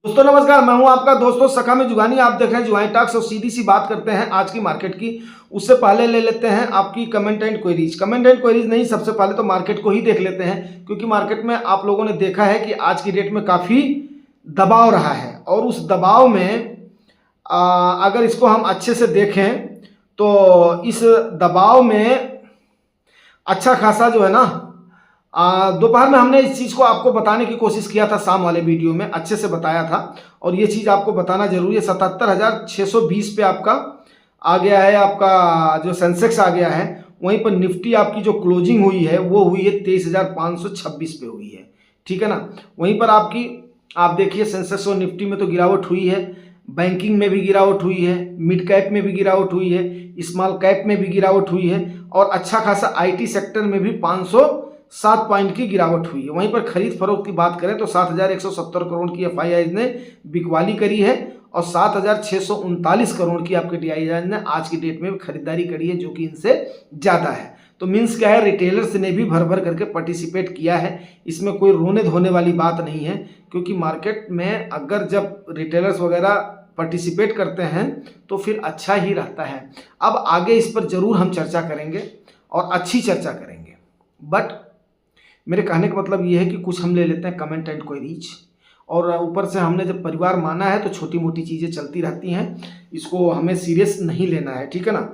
दोस्तों नमस्कार, मैं हूं आपका दोस्तों सखा में जुगानी। आप देख रहे हैं जुगानी टॉक्स और सीधी सी बात करते हैं आज की मार्केट की। उससे पहले ले लेते हैं आपकी comment and queries. Comment and queries नहीं, सबसे पहले तो मार्केट को ही देख लेते हैं, क्योंकि मार्केट में आप लोगों ने देखा है कि आज की डेट में काफ़ी दबाव रहा है। और उस दबाव में अगर इसको हम अच्छे से देखें तो इस दबाव में अच्छा खासा जो है ना, दोपहर में हमने इस चीज़ को आपको बताने की कोशिश किया था, शाम वाले वीडियो में अच्छे से बताया था और ये चीज़ आपको बताना जरूरी है। 77,620 पे आपका आ गया है, आपका जो सेंसेक्स आ गया है। वहीं पर निफ्टी आपकी जो क्लोजिंग हुई है वो हुई है 23,526 पे हुई है, ठीक है ना। वहीं पर आपकी आप देखिए सेंसेक्स और निफ्टी में तो गिरावट हुई है, बैंकिंग में भी गिरावट हुई है, मिड कैप में भी गिरावट हुई है, स्मॉल कैप में भी गिरावट हुई है और अच्छा खासा आईटी सेक्टर में भी 507 पॉइंट की गिरावट हुई है। वहीं पर खरीद फरोख्त की बात करें तो 7,170 करोड़ की एफआईआई ने बिकवाली करी है और 7,639 करोड़ की आपके डीआईआई ने आज की डेट में खरीदारी करी है, जो कि इनसे ज़्यादा है। तो मीन्स क्या है, रिटेलर्स ने भी भर भर करके पार्टिसिपेट किया है। इसमें कोई रोने धोने वाली बात नहीं है, क्योंकि मार्केट में अगर जब रिटेलर्स वगैरह पार्टिसिपेट करते हैं तो फिर अच्छा ही रहता है। अब आगे इस पर ज़रूर हम चर्चा करेंगे और अच्छी चर्चा करेंगे, बट मेरे कहने का मतलब ये है कि कुछ हम ले लेते हैं कमेंट एंड क्वेरीज। और ऊपर से हमने जब परिवार माना है तो छोटी मोटी चीज़ें चलती रहती हैं, इसको हमें सीरियस नहीं लेना है, ठीक है ना।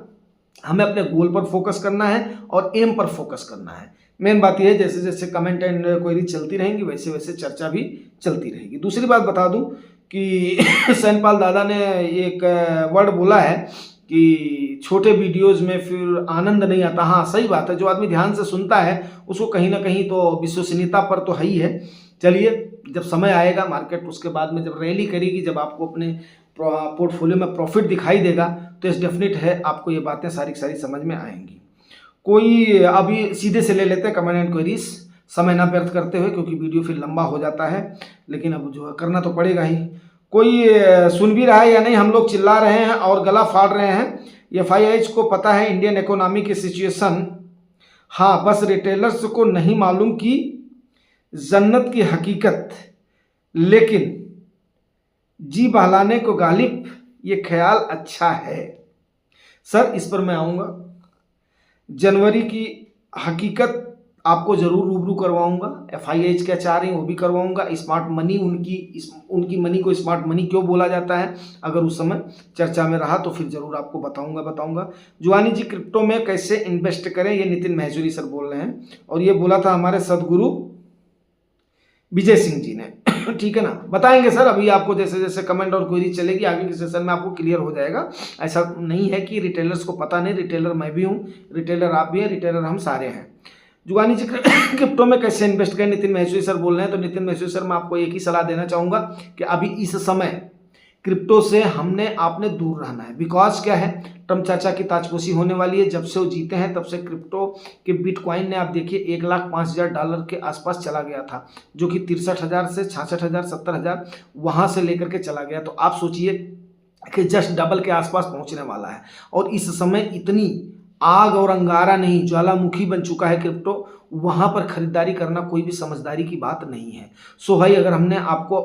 हमें अपने गोल पर फोकस करना है और एम पर फोकस करना है। मेन बात यह है, जैसे जैसे कमेंट एंड क्वेरीज चलती रहेंगी वैसे वैसे चर्चा भी चलती रहेगी। दूसरी बात बता दूं कि सैनपाल दादा ने एक वर्ड बोला है कि छोटे वीडियोस में फिर आनंद नहीं आता। हाँ सही बात है, जो आदमी ध्यान से सुनता है उसको कहीं ना कहीं तो विश्वसनीयता पर तो है ही है। चलिए, जब समय आएगा मार्केट उसके बाद में जब रैली करेगी, जब आपको अपने पोर्टफोलियो में प्रॉफिट दिखाई देगा तो इस डेफिनेट है आपको ये बातें सारी सारी समझ में आएंगी। कोई अभी सीधे से ले लेते हैं कमेंट एंड क्वेरीज, समय ना व्यर्थ करते हुए, क्योंकि वीडियो फिर लंबा हो जाता है, लेकिन अब जो है करना तो पड़ेगा ही। कोई सुन भी रहा है या नहीं, हम लोग चिल्ला रहे हैं और गला फाड़ रहे हैं। एफआईआई को पता है इंडियन इकोनॉमी की सिचुएशन, हाँ बस रिटेलर्स को नहीं मालूम कि जन्नत की हकीकत, लेकिन जी बहलाने को गालिब ये ख्याल अच्छा है। सर इस पर मैं आऊँगा, जनवरी की हकीकत आपको जरूर रूबरू करवाऊंगा। एफआईआई क्या चाह रही हैं वो भी करवाऊंगा। स्मार्ट मनी, उनकी मनी को स्मार्ट मनी क्यों बोला जाता है, अगर उस समय चर्चा में रहा तो फिर जरूर आपको बताऊंगा। जुआनी जी, क्रिप्टो में कैसे इन्वेस्ट करें, ये नितिन महजूरी सर बोल रहे हैं और ये बोला था हमारे सदगुरु विजय सिंह जी ने। ठीक है ना, बताएंगे सर। अभी आपको जैसे जैसे कमेंट और क्वेरी चलेगी आगे के सेशन में आपको क्लियर हो जाएगा। ऐसा नहीं है कि रिटेलर्स को पता नहीं, रिटेलर मैं भी हूँ, रिटेलर आप भी हैं, रिटेलर हम सारे हैं। जुगानी जी, क्रिप्टो में कैसे इन्वेस्ट करें, नितिन महसूरी सर बोल रहे हैं। तो नितिन महसूरी सर, मैं आपको एक ही सलाह देना चाहूँगा कि अभी इस समय क्रिप्टो से आपने दूर रहना है। बिकॉज क्या है, ट्रम्प चाचा की ताजपोशी होने वाली है। जब से वो जीते हैं तब से क्रिप्टो के बिटकॉइन ने आप देखिए $1,05,000 के आसपास चला गया था, जो कि 63,000 से 66,000 70,000 वहाँ से लेकर के चला गया। तो आप सोचिए कि जस्ट डबल के आसपास पहुँचने वाला है और इस समय इतनी आग और अंगारा नहीं, ज्वालामुखी बन चुका है क्रिप्टो। वहाँ पर खरीदारी करना कोई भी समझदारी की बात नहीं है। सो भाई, अगर हमने आपको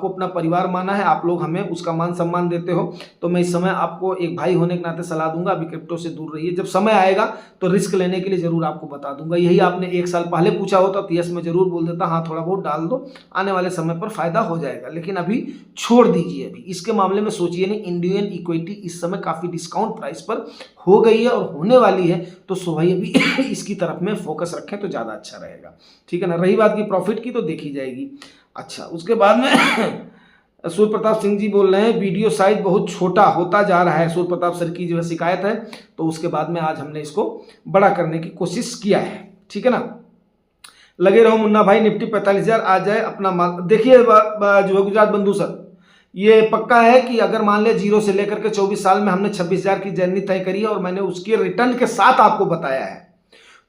अपना परिवार माना है, आप लोग हमें उसका मान सम्मान देते हो, तो मैं इस समय आपको एक भाई होने के नाते सलाह दूंगा, अभी क्रिप्टो से दूर रहिए। जब समय आएगा तो रिस्क लेने के लिए जरूर आपको बता दूंगा। यही आपने 1 साल पहले पूछा होता तो यस मैं जरूर बोल देता, हाँ थोड़ा बहुत डाल दो, आने वाले समय पर फायदा हो जाएगा। लेकिन अभी छोड़ दीजिए, अभी इसके मामले में सोचिए नहीं। इंडियन इक्विटी इस समय काफ़ी डिस्काउंट प्राइस पर हो गई है और होने वाली है, तो सो भाई अभी इसकी तरफ में फोकस रखें तो ज़्यादा अच्छा रहेगा, ठीक है ना। रही बात की प्रॉफिट की, तो देखी जाएगी। अच्छा, उसके बाद में सूर्य प्रताप सिंह जी बोल रहे हैं वीडियो साइज बहुत छोटा होता जा रहा है। सूर्य प्रताप सर की जो है शिकायत है, तो उसके बाद में आज हमने इसको बड़ा करने की कोशिश किया है, ठीक है ना। लगे रहो मुन्ना भाई, निफ्टी 45,000 आ जाए अपना माल। देखिए जो है गुजरात बंधु सर, ये पक्का है कि अगर मान लिया 0 से लेकर के 24 साल में हमने 26,000 की जर्नी तय करी है और मैंने उसके रिटर्न के साथ आपको बताया है,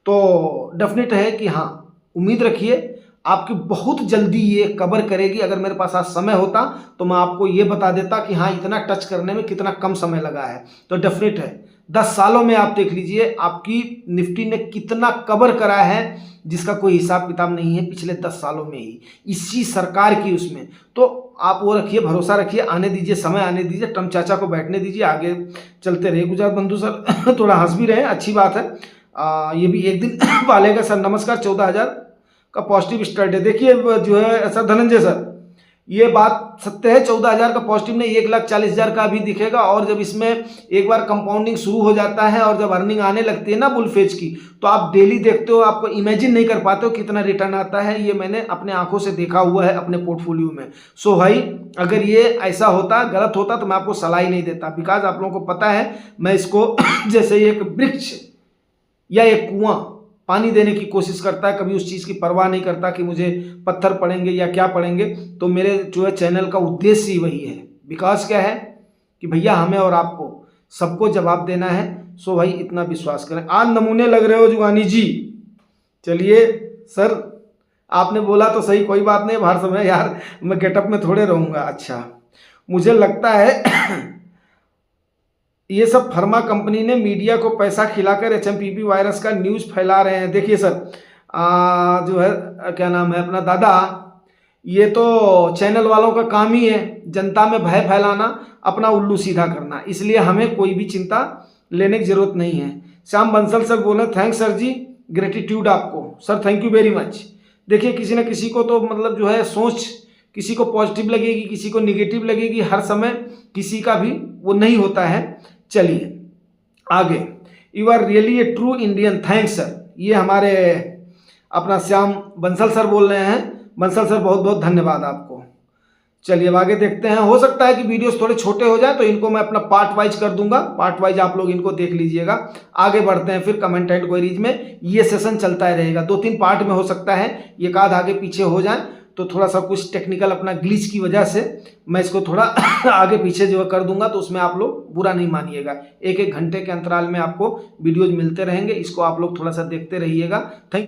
तो डेफिनेट है कि हाँ उम्मीद रखिए आपकी बहुत जल्दी ये कवर करेगी। अगर मेरे पास आज समय होता तो मैं आपको ये बता देता कि हाँ इतना टच करने में कितना कम समय लगा है। तो डेफिनेट है 10 सालों में आप देख लीजिए आपकी निफ्टी ने कितना कवर करा है, जिसका कोई हिसाब किताब नहीं है पिछले 10 सालों में ही, इसी सरकार की उसमें। तो आप वो रखिए, भरोसा रखिए, आने दीजिए, समय आने दीजिए, ट्रम्प चाचा को बैठने दीजिए, आगे चलते रहिए। गुजरात बंधु सर थोड़ा हंस भी रहे हैं, अच्छी बात है। ये भी एक दिन पालेगा सर। नमस्कार, 14,000 का पॉजिटिव स्टार्ट है। देखिए जो है सर धनंजय सर, ये बात सत्य है, 14,000 का पॉजिटिव नहीं, 1,40,000 का भी दिखेगा। और जब इसमें एक बार कंपाउंडिंग शुरू हो जाता है और जब अर्निंग आने लगती है ना बुल फेज की, तो आप डेली देखते हो, आपको इमेजिन नहीं कर पाते हो कितना रिटर्न आता है। ये मैंने अपने आंखों से देखा हुआ है अपने पोर्टफोलियो में। सो भाई अगर ये ऐसा होता, गलत होता, तो मैं आपको सलाह ही नहीं देता, बिकॉज आप लोगों को पता है मैं इसको जैसे एक वृक्ष या एक कुआं पानी देने की कोशिश करता है, कभी उस चीज़ की परवाह नहीं करता कि मुझे पत्थर पड़ेंगे या क्या पड़ेंगे। तो मेरे जो है चैनल का उद्देश्य ही वही है। विकास क्या है कि भैया हमें और आपको सबको जवाब देना है। सो भाई इतना विश्वास करें। आज नमूने लग रहे हो जुगानी जी। चलिए सर, आपने बोला तो सही, कोई बात नहीं, बाहर समय यार मैं गेटअप में थोड़े रहूँगा। अच्छा, मुझे लगता है ये सब फर्मा कंपनी ने मीडिया को पैसा खिलाकर एचएमपीवी वायरस का न्यूज़ फैला रहे हैं। देखिए सर जो है क्या नाम है अपना दादा, ये तो चैनल वालों का काम ही है जनता में भय फैलाना, अपना उल्लू सीधा करना। इसलिए हमें कोई भी चिंता लेने की जरूरत नहीं है। श्याम बंसल सर बोले थैंक्स सर जी, ग्रेटिट्यूड आपको sir, thank you very much. देखिए किसी न किसी को तो मतलब जो है सोच, किसी को पॉजिटिव लगेगी, किसी को निगेटिव लगेगी, हर समय किसी का भी वो नहीं होता है। चलिए आगे। You are really a true Indian, thanks sir. ये हमारे अपना श्याम बंसल सर बोल रहे हैं। बंसल सर बहुत बहुत धन्यवाद आपको। चलिए अब आगे देखते हैं। हो सकता है कि वीडियोस थोड़े छोटे हो जाए तो इनको मैं अपना पार्ट वाइज कर दूंगा, पार्ट वाइज आप लोग इनको देख लीजिएगा। आगे बढ़ते हैं फिर कमेंट एंड क्वेरीज में, ये सेशन चलता ही रहेगा। 2-3 पार्ट में हो सकता है एक आध आगे पीछे हो जाए, तो थोड़ा सा कुछ टेक्निकल अपना ग्लिच की वजह से मैं इसको थोड़ा आगे पीछे जो कर दूंगा, तो उसमें आप लोग बुरा नहीं मानिएगा। 1-1 घंटे के अंतराल में आपको वीडियोज मिलते रहेंगे, इसको आप लोग थोड़ा सा देखते रहिएगा। थैंक